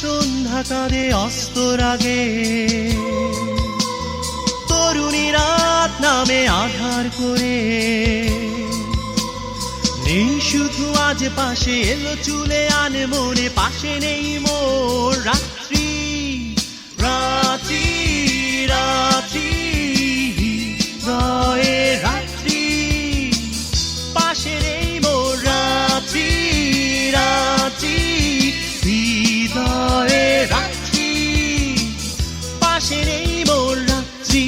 সন্ধ্যা কাঁদে অস্তর আগে, তরুণী রাত নামে আধার করে। নেই শুধু আজ পাশে, এলো চুলে আনে মনে, পাশে নেই মোর রাত্রি রাত্রি রাত্রি হৃদয়ে রাত্রি, পাশে নেই মোর রাত্রি রাত্রি হৃদয়ে রাত্রি, পাশে নেই মোর রাত্রি।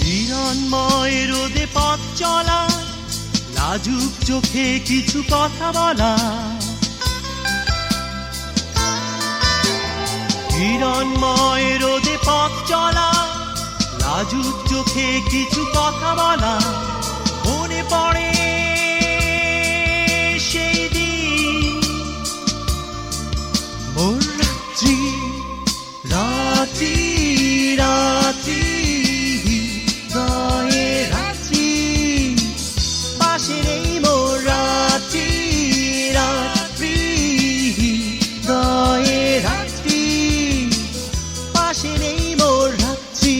হিরণময় রোদে পথ চলা, লাজুক চোখে কিছু কথা বলা। হিরণময় রোদে পথ চলা, লাজুক চোখে কিছু কথা বলা। মনে পড়ে সেই দিন, মোর রাত্রি রাত্রি রাত্রি হৃদয়ে রাত্রি, পাশে নেই মোর রাত্রি রাত্রি হৃদয়ে রাত্রি, পাশে নেই মোর রাত্রি।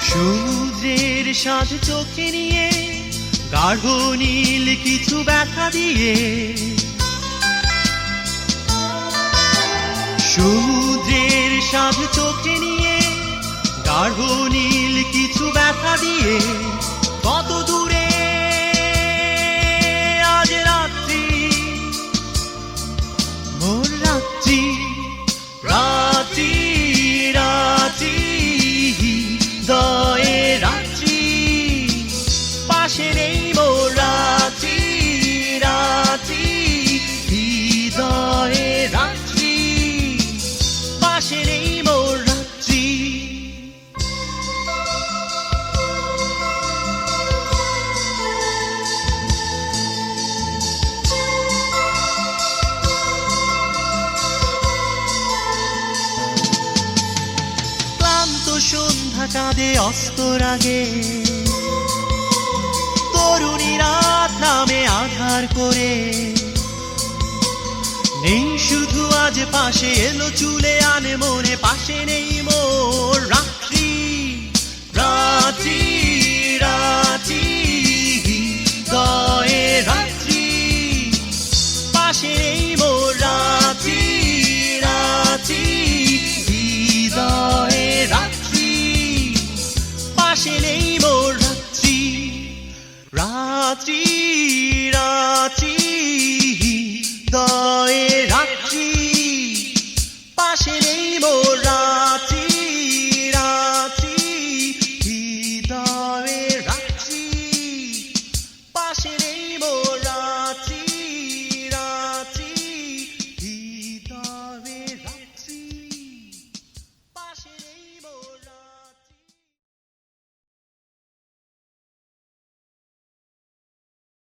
সমুদ্রের স্বাদ চোখে নিয়ে, গাঢ় নীল কিছু ব্যথা দিয়ে। সমুদ্রের স্বাদ চোখে নিয়ে, গাঢ় নীল কিছু ব্যথা দিয়ে। কত দূরে আজ রাত্রি, মোর রাত্রি রাত্রি রাত্রি হৃদয়ে রাত্রি, পাশে নেই মোর রাত্রি রাত্রি হৃদয়ে রাত্রি, পাশে নেই মোর রাত্রি। ক্লান্ত সন্ধ্যা কাঁদে অস্তর আগে, তরুণী রাত নামে আধার করে। নেই শুধু আজ পাশে, এলো চুলে আনে মনে, পাশে নেই মোর রাত্রি রাত্রি রাত্রি হৃদয়ে রাত্রি, পাশে নেই মোর রাত্রি রাত্রি হৃদয়ে রাত্রি, পাশে নেই মোর রাত্রি রাত্রি।